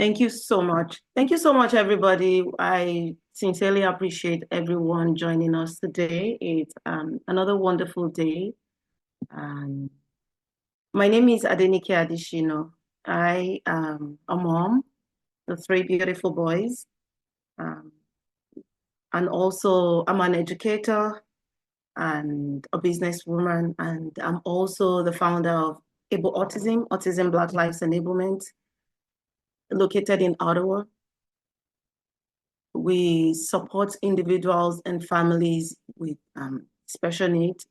Thank you so much. Thank you so much, everybody. I sincerely appreciate everyone joining us today. It's another wonderful day. Um, my name is Adenike Adishino. I am a mom of three beautiful boys. Um, and also, I'm an educator and a businesswoman. And I'm also the founder of Able Autism, Autism Black Lives Enablement, located in Ottawa. We support individuals and families with special needs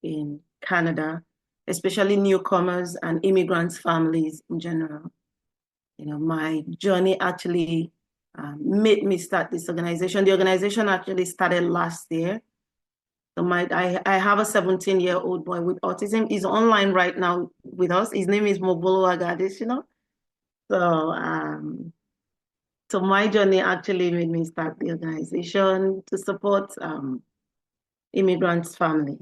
in Canada, especially newcomers and immigrants families in general. You know, my journey actually made me start this organization. The organization actually started last year. So I have a 17-year-old boy with autism. He's online right now with us. His name is Mobolo Agadishino. So so my journey actually made me start the organization to support immigrants' family.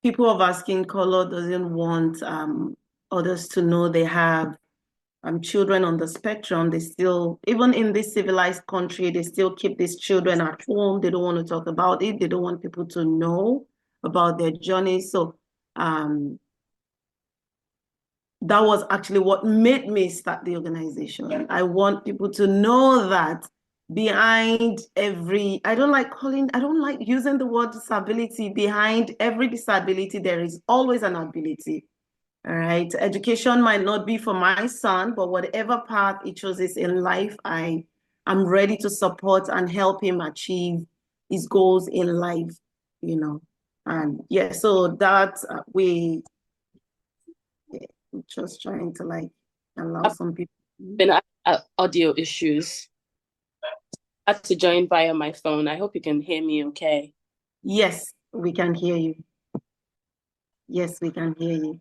People of our skin color doesn't want others to know they have children on the spectrum. They still, even in this civilized country, they still keep these children at home. They don't want to talk about it. They don't want people to know about their journey. So that was actually what made me start the organization. I want people to know that behind every, I don't like using the word disability. Behind every disability, there is always an ability. All right. Education might not be for my son, but whatever path he chooses in life, I'm ready to support and help him achieve his goals in life, you know. And yeah, so that I'm just trying to like allow I've some people. been audio issues. I had to join via my phone. I hope you can hear me okay. Yes, we can hear you. Yes, we can hear you.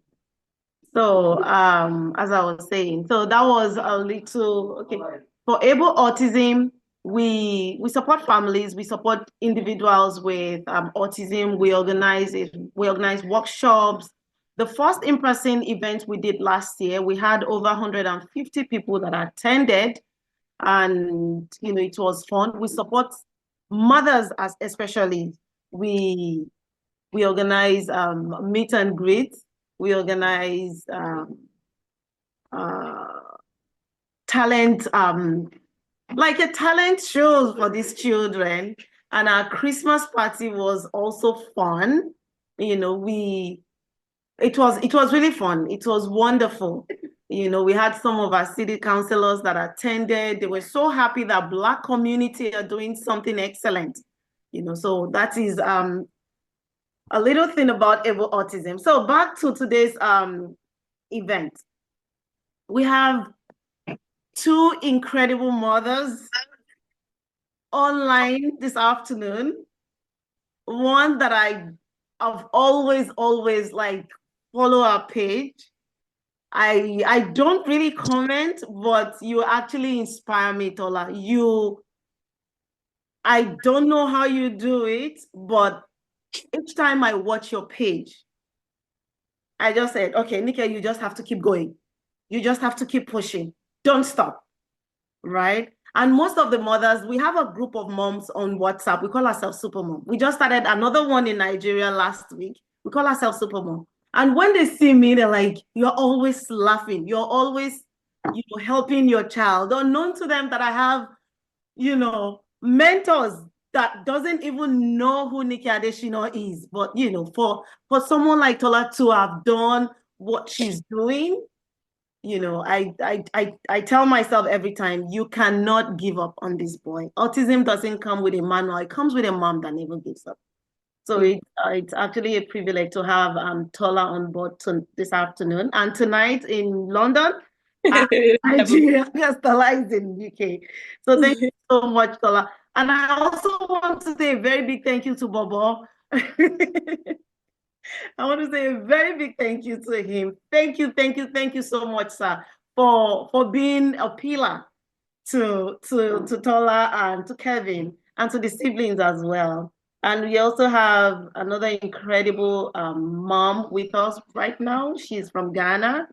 So, as I was saying, so that was a little okay. For able autism, we support families, we support individuals with autism. We organize it. We organize workshops. The first in-person event we did last year, we had over 150 people that attended, and you know it was fun. We support mothers as especially. We we organize meet and greet. We organize uh, talent, like a talent show for these children. And our Christmas party was also fun. You know, it was really fun. It was wonderful. You know, we had some of our city councilors that attended. They were so happy that Black community are doing something excellent. You know, so that is a little thing about Able Autism. So back to today's event. We have two incredible mothers online this afternoon. One that I've always like follow our page. I don't really comment, but you actually inspire me, Tola. I don't know how you do it, but each time I watch your page, I just said, okay, Nika, you just have to keep going. You just have to keep pushing. Don't stop, right? And most of the mothers, we have a group of moms on WhatsApp. We call ourselves Supermom. We just started another one in Nigeria last week. We call ourselves Supermom. And when they see me, they're like, you're always laughing. You're always, helping your child. Unknown to them that I have, mentors that doesn't even know who Nikki Adeshino is. But, for someone like Tola to have done what she's doing, I tell myself every time, you cannot give up on this boy. Autism doesn't come with a manual. It comes with a mom that never gives up. So it's actually a privilege to have Tola on board this afternoon. And tonight in London, Nigeria, yes, Tola is in UK. So thank you so much, Tola. And I also want to say a very big thank you to Bobo. I want to say a very big thank you to him. Thank you so much, sir, for being a pillar to Tola and to Kevin and to the siblings as well. And we also have another incredible mom with us right now. She's from Ghana.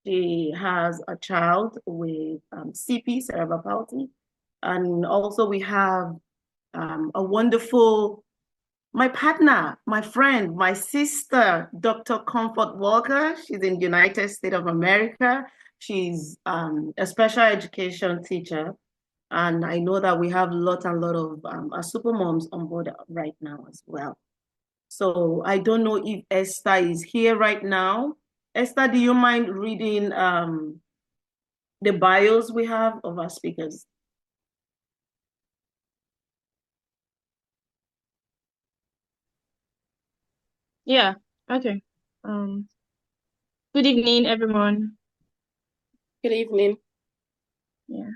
She has a child with CP, cerebral palsy. And also we have a wonderful, my partner, my friend, my sister, Dr. Comfort Walker. She's in the United States of America. She's a special education teacher. And I know that we have a lot and lot of our super moms on board right now as well. So I don't know if Esther is here right now. Esther, do you mind reading the bios we have of our speakers? Yeah, okay. Um, Good evening, everyone. Good evening. Yeah.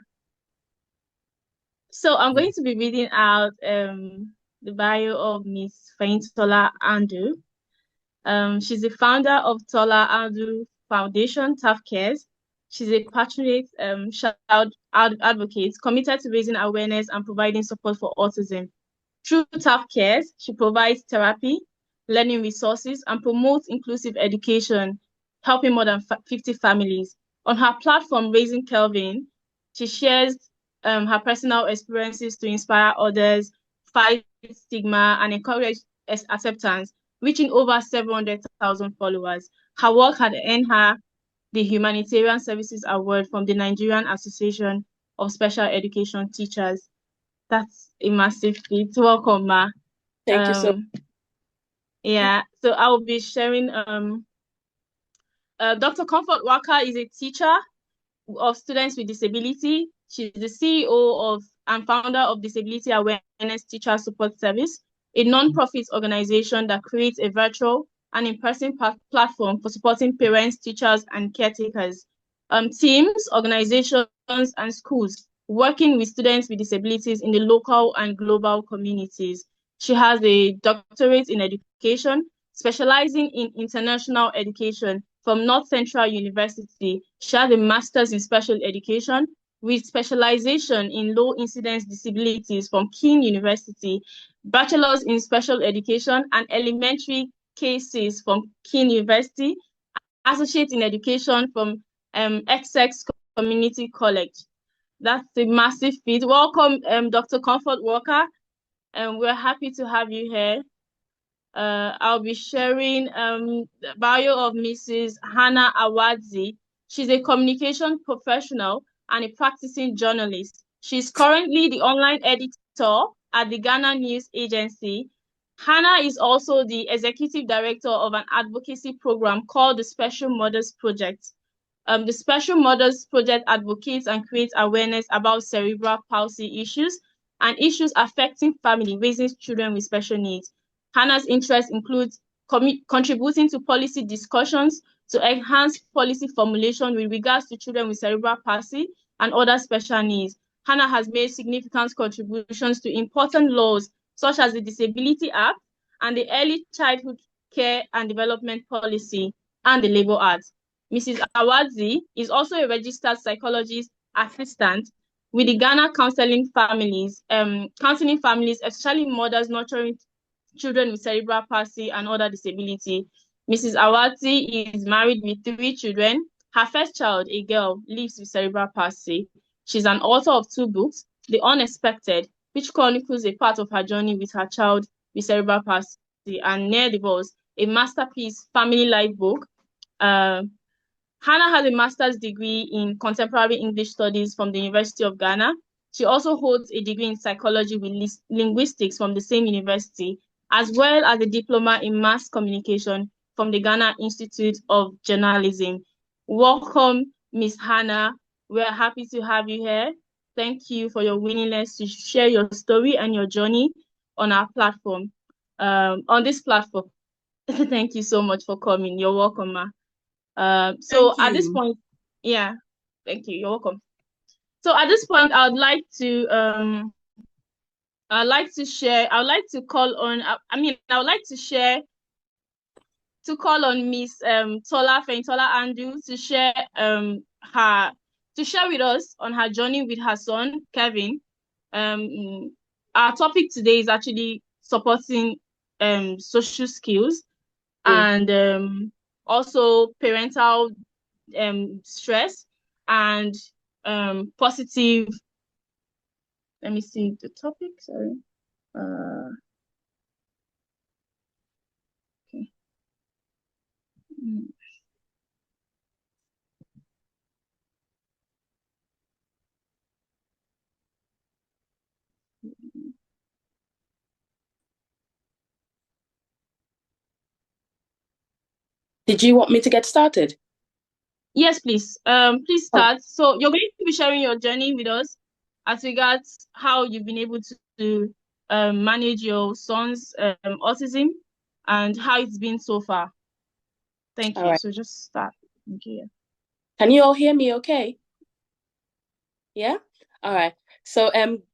So I'm going to be reading out the bio of Miss Feintola Andu. She's the founder of Tola Andu Foundation, Tough Cares. She's a passionate child advocate committed to raising awareness and providing support for autism. Through Tough Cares, she provides therapy, learning resources, and promotes inclusive education, helping more than 50 families. On her platform, Raising Kelvin, she shares her personal experiences to inspire others, fight stigma, and encourage acceptance, reaching over 700,000 followers. Her work had earned her the Humanitarian Services Award from the Nigerian Association of Special Education Teachers. That's a massive feat. Welcome, Ma. Thank you so much. Yeah, so I will be sharing Dr. Comfort Walker is a teacher of students with disability. She's the CEO of and founder of Disability Awareness Teacher Support Service, a non-profit organization that creates a virtual and in-person platform for supporting parents, teachers, and caretakers, teams, organizations, and schools working with students with disabilities in the local and global communities. She has a doctorate in education, specializing in international education from North Central University. She has a master's in special education with specialization in low incidence disabilities from King University, bachelor's in special education and elementary cases from King University, associate in education from Essex Community College. That's a massive feat. Welcome, Dr. Comfort Walker, and we're happy to have you here. I'll be sharing the bio of Mrs. Hannah Awadzi. She's a communication professional and a practicing journalist. She's currently the online editor at the Ghana News Agency. Hannah is also the executive director of an advocacy program called the Special Mothers Project. The Special Mothers Project advocates and creates awareness about cerebral palsy issues and issues affecting family raising children with special needs. Hannah's interests include contributing to policy discussions to enhance policy formulation with regards to children with cerebral palsy and other special needs. Hannah has made significant contributions to important laws such as the Disability Act and the Early Childhood Care and Development Policy and the Labor Act. Mrs. Awadzi is also a registered psychologist assistant with the Ghana counseling families, especially mothers nurturing children with cerebral palsy and other disability. Mrs. Awadzi is married with 3 children. Her first child, a girl, lives with cerebral palsy. She's an author of 2 books, The Unexpected, which chronicles a part of her journey with her child with cerebral palsy, and Near Divorce, a masterpiece family life book. Hannah has a master's degree in contemporary English studies from the University of Ghana. She also holds a degree in psychology with linguistics from the same university, as well as a diploma in mass communication from the Ghana Institute of Journalism. Welcome, Ms. Hannah. We're happy to have you here. Thank you for your willingness to share your story and your journey on our platform, on this platform. Thank you so much for coming. You're welcome, ma. So at this point, yeah, thank you. You're welcome. So at this point, I'd like to call on Miss Tola Feintola Andu to share her to share with us on her journey with her son Kevin. Our topic today is actually supporting social skills and also parental stress and positive. Let me see the topic. Sorry. Okay. Did you want me to get started? Yes, please. Please start. So you're going to be sharing your journey with us as regards how you've been able to manage your son's autism and how it's been so far. Thank All you. right. So just start. Thank you. Can you all hear me okay? Yeah? All right. So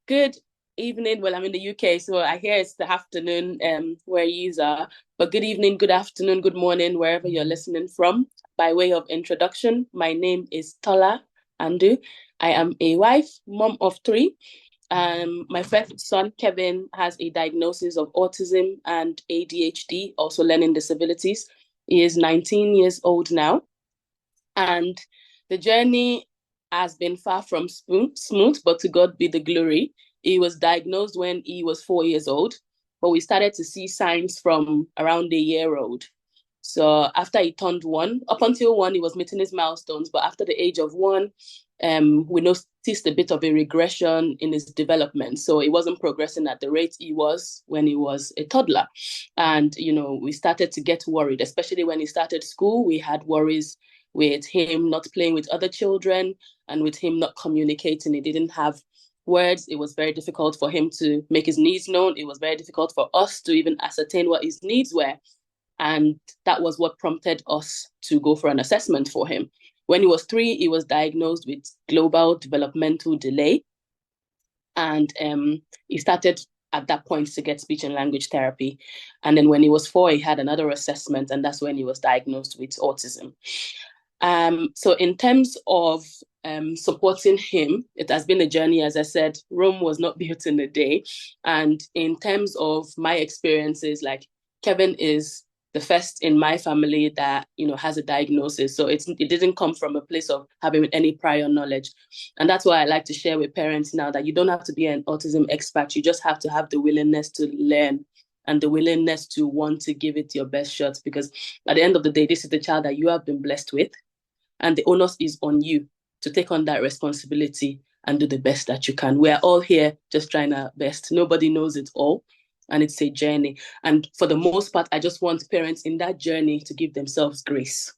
good evening. Well, I'm in the UK, so I hear it's the afternoon where you are. But good evening, good afternoon, good morning, wherever you're listening from. By way of introduction, my name is Tola Andu. I am a wife, mom of 3. My first son, Kevin, has a diagnosis of autism and ADHD, also learning disabilities. He is 19 years old now. And the journey has been far from smooth, but to God be the glory. He was diagnosed when he was 4 years old, but we started to see signs from around a year old. So after he turned 1, up until 1, he was meeting his milestones. But after the age of 1, we noticed a bit of a regression in his development. So he wasn't progressing at the rate he was when he was a toddler. And, we started to get worried, especially when he started school. We had worries with him not playing with other children and with him not communicating. He didn't have words. It was very difficult for him to make his needs known. It was very difficult for us to even ascertain what his needs were. And that was what prompted us to go for an assessment for him. When he was 3, he was diagnosed with global developmental delay. And he started at that point to get speech and language therapy. And then when he was 4, he had another assessment, and that's when he was diagnosed with autism. So in terms of supporting him, it has been a journey. As I said, Rome was not built in a day. And in terms of my experiences, like Kevin is the first in my family that, has a diagnosis. So it didn't come from a place of having any prior knowledge. And that's why I like to share with parents now that you don't have to be an autism expert. You just have to have the willingness to learn and the willingness to want to give it your best shot. Because at the end of the day, this is the child that you have been blessed with. And the onus is on you to take on that responsibility and do the best that you can. We're all here just trying our best. Nobody knows it all. And it's a journey. And for the most part, I just want parents in that journey to give themselves grace.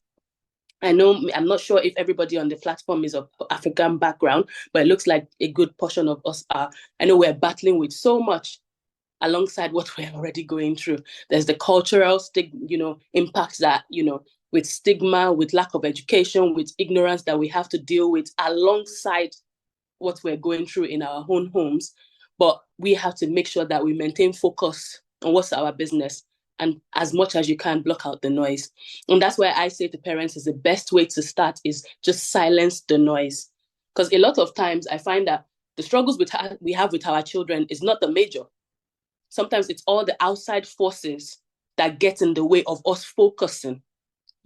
I'm not sure if everybody on the platform is of African background, but it looks like a good portion of us are. I know we're battling with so much alongside what we're already going through. There's the cultural impacts that, with stigma, with lack of education, with ignorance that we have to deal with alongside what we're going through in our own homes. But we have to make sure that we maintain focus on what's our business, and as much as you can, block out the noise. And that's why I say to parents is the best way to start is just silence the noise. Because a lot of times I find that the struggles we have with our children is not the major. Sometimes it's all the outside forces that get in the way of us focusing.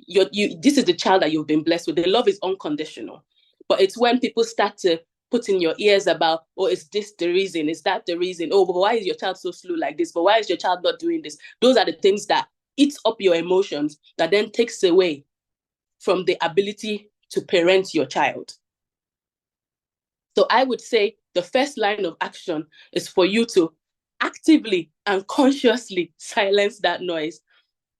This is the child that you've been blessed with. The love is unconditional. But it's when people start to put in your ears about, oh, is this the reason? Is that the reason? Oh, but why is your child so slow like this? But why is your child not doing this? Those are the things that eats up your emotions, that then takes away from the ability to parent your child. So I would say the first line of action is for you to actively and consciously silence that noise,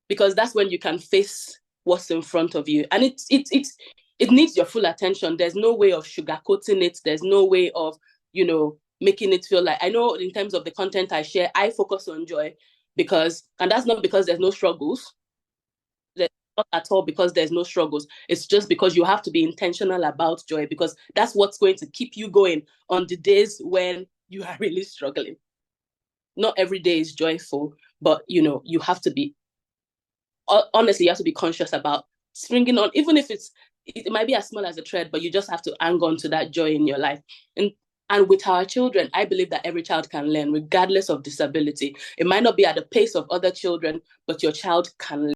because that's when you can face what's in front of you. And it needs your full attention. There's no way of sugarcoating it. There's no way of, making it feel like, I know in terms of the content I share, I focus on joy and that's not because there's no struggles. There's not at all because there's no struggles. It's just because you have to be intentional about joy, because that's what's going to keep you going on the days when you are really struggling. Not every day is joyful, but you have to be, honestly, you have to be conscious about springing on, even if it might be as small as a thread, but you just have to hang on to that joy in your life. And with our children, I believe that every child can learn, regardless of disability. It might not be at the pace of other children, but your child can learn.